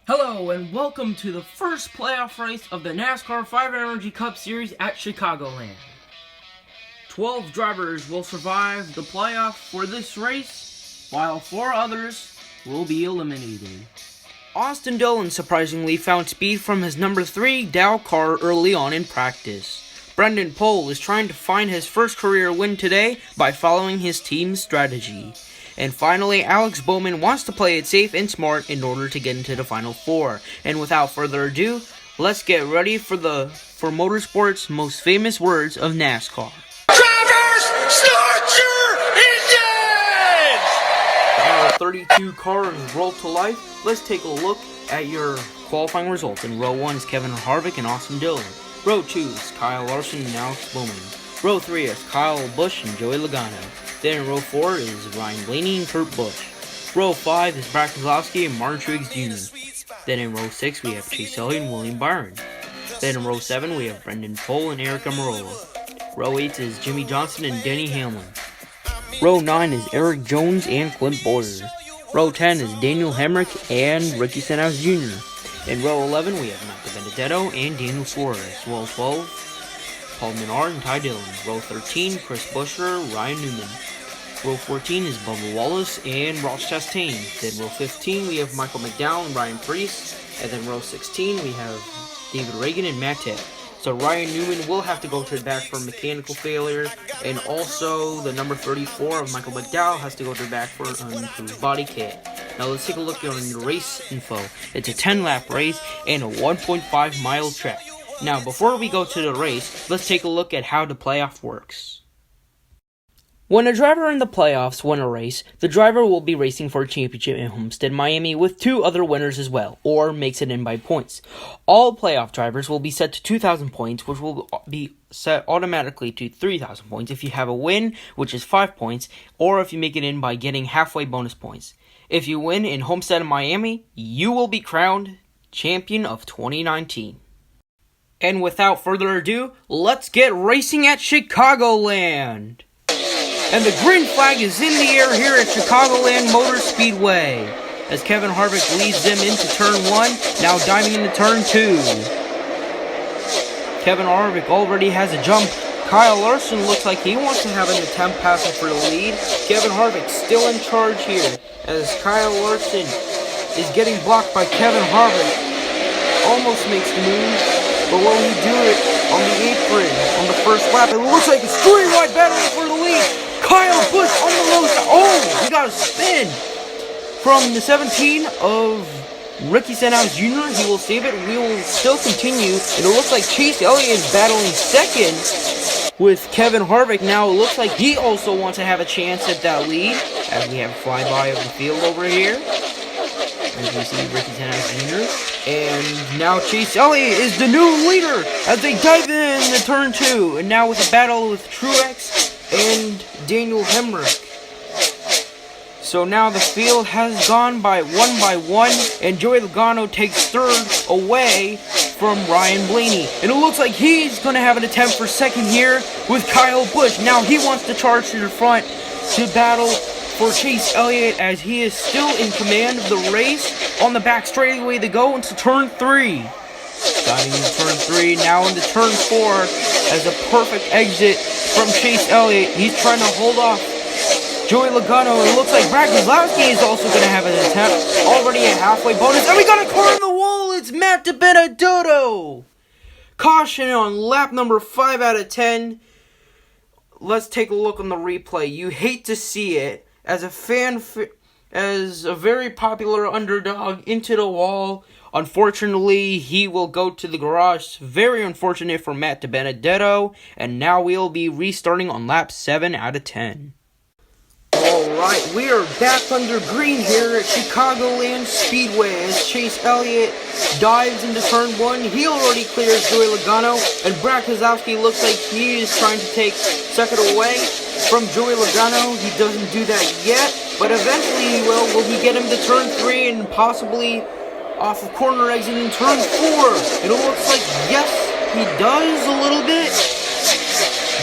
Hello and welcome to the first playoff race of the NASCAR 5 Energy Cup Series at Chicagoland. 12 drivers will survive the playoff for this race, while 4 others will be eliminated. Austin Dillon surprisingly found speed from his number 3 Dow car early on in practice. Brendan Pohl is trying to find his first career win today by following his team's strategy. And finally, Alex Bowman wants to play it safe and smart in order to get into the Final Four. And without further ado, let's get ready for motorsport's most famous words of NASCAR. Drivers, start your engines! Now 32 cars roll to life. Let's take a look at your qualifying results. In row 1 is Kevin Harvick and Austin Dillon. Row 2 is Kyle Larson and Alex Bowman. Row 3 is Kyle Busch and Joey Logano. Then in row 4 is Ryan Blaney and Kurt Busch. Row 5 is Brad Keselowski and Martin Truex Jr. Then in row 6 we have Chase Elliott and William Byron. Then in row 7 we have Brendan Pohl and Eric Almirola. Row 8 is Jimmy Johnson and Denny Hamlin. Row 9 is Eric Jones and Clint Bowyer. Row 10 is Daniel Hemrick and Ricky Stenhouse Jr. In row 11 we have Matt Benedetto and Daniel Suarez. Row 12, Paul Menard and Ty Dillon. Row 13, Chris Buescher, Ryan Newman. Row 14 is Bubba Wallace and Ross Chastain. Then row 15 we have Michael McDowell and Ryan Preece. And then row 16 we have David Reagan and Matt Ted. So Ryan Newman will have to go to the back for mechanical failure. And also the number 34 of Michael McDowell has to go to the back for his body kit. Now let's take a look on the race info. It's a 10-lap race and a 1.5-mile track. Now before we go to the race, let's take a look at how the playoff works. When a driver in the playoffs wins a race, the driver will be racing for a championship in Homestead, Miami with 2 other winners as well, or makes it in by points. All playoff drivers will be set to 2,000 points, which will be set automatically to 3,000 points if you have a win, which is 5 points, or if you make it in by getting halfway bonus points. If you win in Homestead, Miami, you will be crowned champion of 2019. And without further ado, let's get racing at Chicagoland! And the green flag is in the air here at Chicagoland Speedway as Kevin Harvick leads them into turn 1, now diving into turn 2. Kevin Harvick already has a jump. Kyle Larson looks like he wants to have an attempt passing for the lead. Kevin Harvick still in charge here as Kyle Larson is getting blocked by Kevin Harvick. Almost makes the move, but will he do it on the apron on the first lap? It looks like it's 3-wide battle for the lead. Kyle Busch on the low side. Oh, he got a spin from the 17 of Ricky Stenhouse Jr. He will save it. We will still continue. And it looks like Chase Elliott is battling second with Kevin Harvick. Now it looks like he also wants to have a chance at that lead as we have a flyby of the field over here. As we see Ricky Stenhouse Jr. And now Chase Elliott is the new leader as they dive in the turn 2. And now with a battle with Truex and Daniel Hemrick. So now the field has gone by one, and Joey Logano takes third away from Ryan Blaney. And it looks like he's going to have an attempt for second here with Kyle Busch. Now he wants to charge to the front to battle for Chase Elliott as he is still in command of the race. On the back straightaway they go into turn 3. Diving into turn 3, now into turn 4 as a perfect exit from Chase Elliott. He's trying to hold off Joey Logano. It looks like Brad Keselowski is also going to have an attempt. Already a halfway bonus. And we got a car on the wall. It's Matt Benedetto. Caution on lap number 5 out of 10. Let's take a look on the replay. You hate to see it. As a very popular underdog into the wall. Unfortunately, he will go to the garage. Very unfortunate for Matt Benedetto. And now we'll be restarting on lap 7 out of 10. Alright, we are back under green here at Chicagoland Speedway as Chase Elliott dives into turn 1. He already clears Joey Logano. And Brad Keselowski looks like he is trying to take second away from Joey Logano. He doesn't do that yet, but eventually he will. Will he get him to turn 3 and possibly off of corner exit in turn 4? And it looks like, yes, he does a little bit.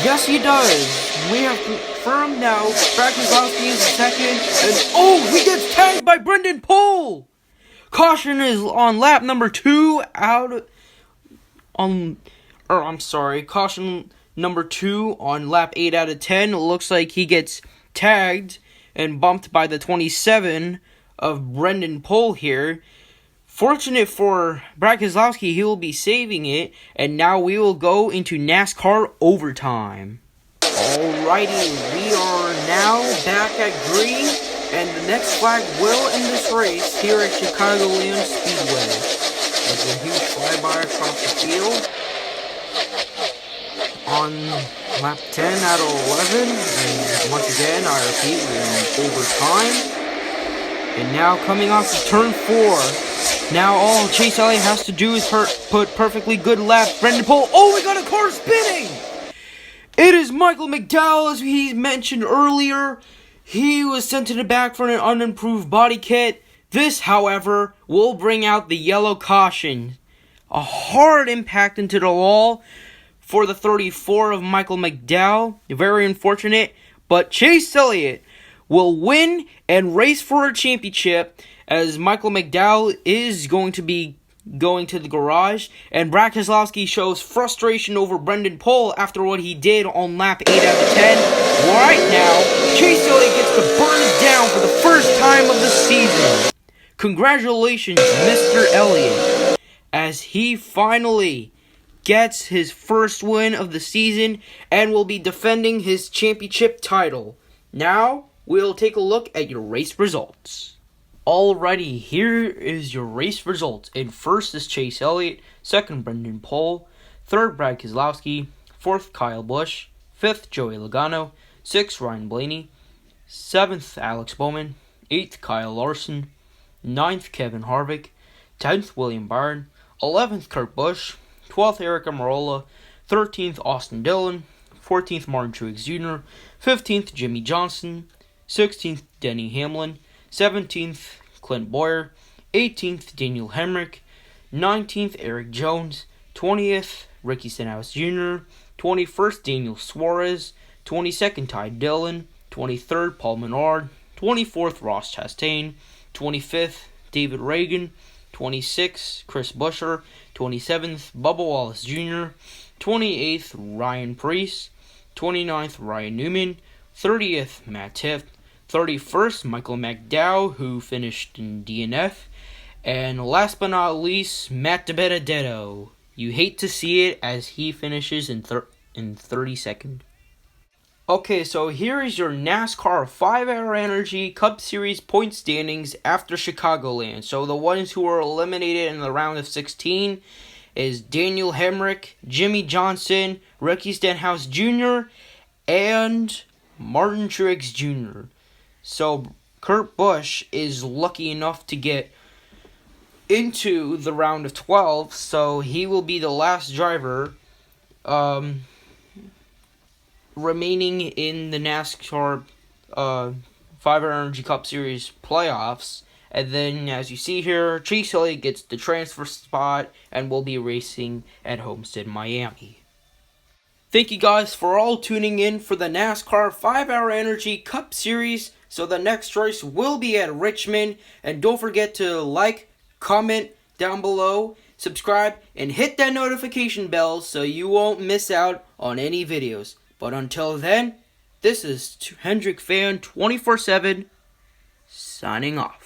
Yes, he does. We have confirmed now. Brad Keselowski is second. And oh, he gets tagged by Brendan Pohl. Caution is on lap number 2 caution number 2 on lap 8 out of 10. It looks like he gets tagged and bumped by the 27 of Brendan Pohl here. Fortunate for Brad Keselowski, he will be saving it, and now we will go into NASCAR overtime. Alrighty, we are now back at green, and the next flag will end this race here at Chicagoland Speedway. There's a huge flyby across the field on lap 10 out of 11, and once again, I repeat, we're in overtime. And now coming off of turn 4, now all Chase Elliott has to do is put perfectly good laps. Brendan Pohl, oh, we got a car spinning! It is Michael McDowell, as he mentioned earlier. He was sent to the back for an unimproved body kit. This, however, will bring out the yellow caution. A hard impact into the wall for the 34 of Michael McDowell. Very unfortunate, but Chase Elliott will win and race for a championship, as Michael McDowell is going to be going to the garage, and Brad Keselowski shows frustration over Brendan Pohl after what he did on lap 8 out of 10. Right now, Chase Elliott gets to burn it down for the first time of the season. Congratulations, Mr. Elliott, as he finally gets his first win of the season and will be defending his championship title. Now, we'll take a look at your race results. Alrighty, here is your race results. In first is Chase Elliott, second Brendan Pohl, third Brad Keselowski, fourth Kyle Busch, fifth Joey Logano, sixth Ryan Blaney, seventh Alex Bowman, eighth Kyle Larson, ninth Kevin Harvick, 10th William Byron, 11th Kurt Busch, 12th Eric Almirola, 13th Austin Dillon, 14th Martin Truex Jr., 15th Jimmy Johnson, 16th Denny Hamlin, 17th Clint Boyer, 18th Daniel Hemrick, 19th Eric Jones, 20th Ricky Stenhouse Jr., 21st Daniel Suarez, 22nd Ty Dillon, 23rd Paul Menard, 24th Ross Chastain, 25th David Reagan, 26th Chris Buescher, 27th Bubba Wallace Jr., 28th Ryan Preece, 29th Ryan Newman, 30th Matt Tifft, 31st Michael McDowell, who finished in DNF, and last but not least, Matt DiBenedetto. You hate to see it, as he finishes in 32nd. Okay, so here is your NASCAR 5-Hour Energy Cup Series point standings after Chicagoland. So the ones who were eliminated in the round of 16 is Daniel Hemrick, Jimmy Johnson, Ricky Stenhouse Jr., and Martin Truex Jr. So Kurt Busch is lucky enough to get into the round of 12, so he will be the last driver remaining in the NASCAR 5-Hour Energy Cup Series playoffs. And then, as you see here, Chase Elliott gets the transfer spot and will be racing at Homestead, Miami. Thank you guys for all tuning in for the NASCAR 5-Hour Energy Cup Series. So the next race will be at Richmond. And don't forget to like, comment down below, subscribe, and hit that notification bell so you won't miss out on any videos. But until then, this is Hendrick Fan 24/7 signing off.